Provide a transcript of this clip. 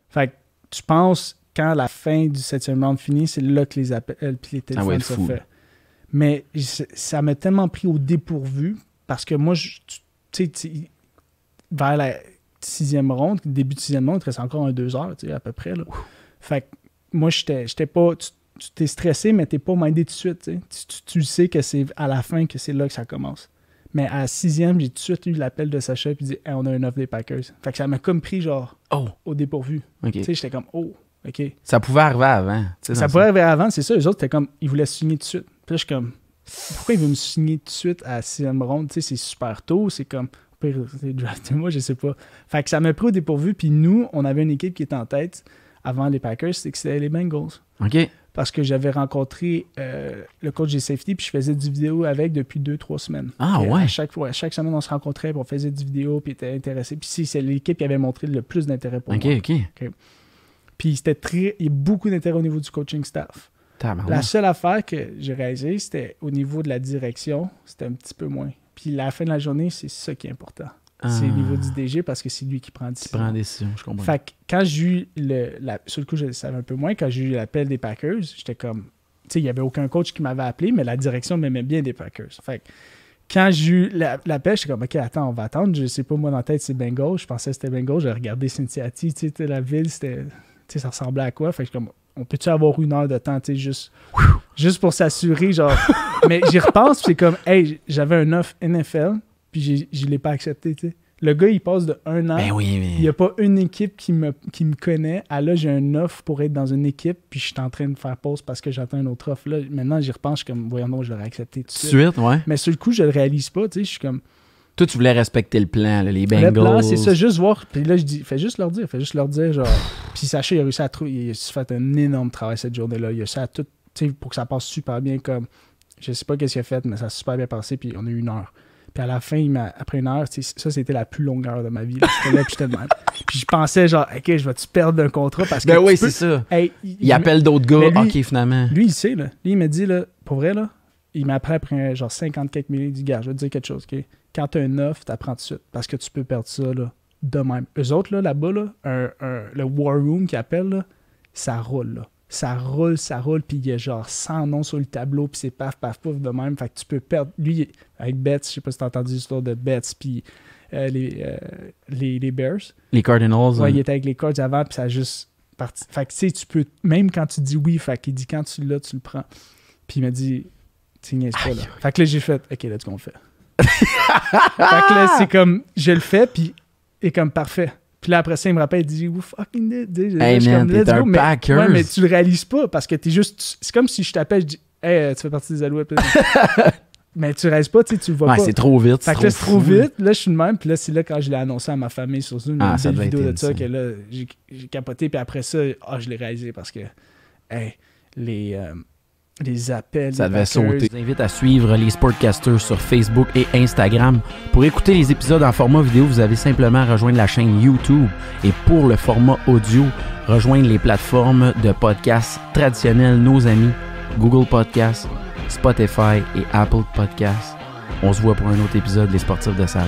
Fait que tu penses, quand la fin du 7e round finit, c'est là que les appels puis les téléphones se font. Mais ça m'a tellement pris au dépourvu parce que moi, tu sais, vers la 6e ronde, début de 6e ronde, il te reste encore 2 heures, tu sais, à peu près. Là. Fait que moi, j'étais pas... Tu t'es stressé, mais t'es pas mindé tout de suite. Tu sais. Tu sais que c'est à la fin que c'est là que ça commence. Mais à la 6e, j'ai tout de suite eu l'appel de Sacha et dit hey, on a un offre des Packers. Fait que ça m'a comme pris genre au dépourvu. Okay. Tu sais, j'étais comme OK. Ça pouvait arriver avant. Ça pouvait arriver avant, c'est ça. Eux autres, c'était comme ils voulaient signer tout de suite. Puis là, je suis comme pourquoi ils veulent me signer tout de suite à la 6e ronde? Tu sais, c'est super tôt. C'est comme draftez-moi, je sais pas. Fait que ça m'a pris au dépourvu. Puis nous, on avait une équipe qui était en tête avant les Packers, c'était les Bengals. OK. Parce que j'avais rencontré le coach des safety, puis je faisais du vidéo avec depuis 2-3 semaines. Ah ouais? Chaque semaine, on se rencontrait, puis on faisait du vidéo, puis il était intéressé. Puis c'est l'équipe qui avait montré le plus d'intérêt pour moi. OK. Puis il y a beaucoup d'intérêt au niveau du coaching staff. La seule affaire que j'ai réalisée, c'était au niveau de la direction, c'était un petit peu moins. Puis la fin de la journée, c'est ça qui est important. C'est au niveau du DG parce que c'est lui qui prend la décision. Qui prend la décision, je comprends. Fait que quand j'ai eu sur le coup, je le savais un peu moins, quand j'ai eu l'appel des Packers, j'étais comme... Tu sais, il n'y avait aucun coach qui m'avait appelé, mais la direction m'aimait bien des Packers. Fait que quand j'ai eu l'appel, j'étais comme, OK, attends, on va attendre. Je sais pas, moi, dans la tête, c'est Bengals. Je pensais que c'était Bengals. J'ai regardé Cincinnati, tu sais, la ville, c'était... Tu sais, ça ressemblait à quoi? Fait que comme, on peut-tu avoir 1 heure de temps, tu sais, juste pour s'assurer, genre... Mais j'y repense, c'est comme, hey, j'avais un offre NFL, puis je l'ai pas accepté, tu sais. Le gars, il passe de 1 an. Ben oui, mais... Il n'y a pas une équipe qui me connaît. Ah là, j'ai un offre pour être dans une équipe, puis je suis en train de faire pause parce que j'attends une autre offre. Là, maintenant, j'y repense, je suis comme, voyons non, je l'aurais accepté tout de suite. Ouais. Mais sur le coup, je le réalise pas, tu sais, je suis comme... Toi, tu voulais respecter le plan, là, les Bengals. Le plan, c'est ça, juste voir. Puis là, je dis, fais juste leur dire, genre... Puis Sacha, il a réussi à trouver... Il a fait un énorme travail cette journée-là. Il a réussi à tout, tu sais, pour que ça passe super bien, comme... Je sais pas qu'est-ce qu'il a fait, mais ça a super bien passé, puis on a eu 1 heure. Puis à la fin, après 1 heure, ça, c'était la plus longue heure de ma vie. Là. C'était là, puis j'étais de même. Puis je pensais, genre, OK, je vais-tu perdre un contrat parce que. Ben oui, c'est ça. Hey, il appelle d'autres gars. Lui, OK, finalement. Lui, il sait, là. Lui, il m'a dit, là, pour vrai, là, il m'a appris après genre 50 quelques minutes. Il dit, gars, je vais te dire quelque chose, OK? Quand t'as un offre, t'apprends tout de suite parce que tu peux perdre ça, là, de même. Eux autres, là, là-bas, là, le War Room qu'ils appellent, là, ça roule, là. Ça roule, puis il y a genre 100 noms sur le tableau, puis c'est paf, paf, pouf de même. Fait que tu peux perdre. Lui, avec Betts, je sais pas si t'as entendu l'histoire de Betts, puis les Bears. Les Cardinals. Ouais, il était avec les Cards avant, puis ça a juste parti. Fait que tu sais, tu peux, même quand tu dis oui, fait qu'il dit quand tu l'as, tu le prends. Puis il m'a dit, tu niaises pas, là. Fait que là, j'ai fait, OK, là, tu qu'on le fait. Fait que là, c'est comme, je le fais, puis il est comme parfait. Puis là, après ça, il me rappelle, il dit, we fucking did. Hey man, t'es un Packers. Ouais, mais tu le réalises pas parce que t'es juste. C'est comme si je t'appelle, je dis, hey, tu fais partie des Alouettes. Mais tu réalises pas, tu le vois pas. Ouais, c'est trop vite. Fait que là, c'est trop vite. Là, je suis de même. Puis là, c'est là quand je l'ai annoncé à ma famille sur Zoom, une belle vidéo de ça, que là, j'ai capoté. Puis après ça, je l'ai réalisé parce que, hey, les appels. Ça devait sauter. Je vous invite à suivre les Sportcasters sur Facebook et Instagram. Pour écouter les épisodes en format vidéo, vous avez simplement à rejoindre la chaîne YouTube. Et pour le format audio, rejoindre les plateformes de podcasts traditionnels, nos amis, Google Podcasts, Spotify et Apple Podcasts. On se voit pour un autre épisode des Sportifs de Salon.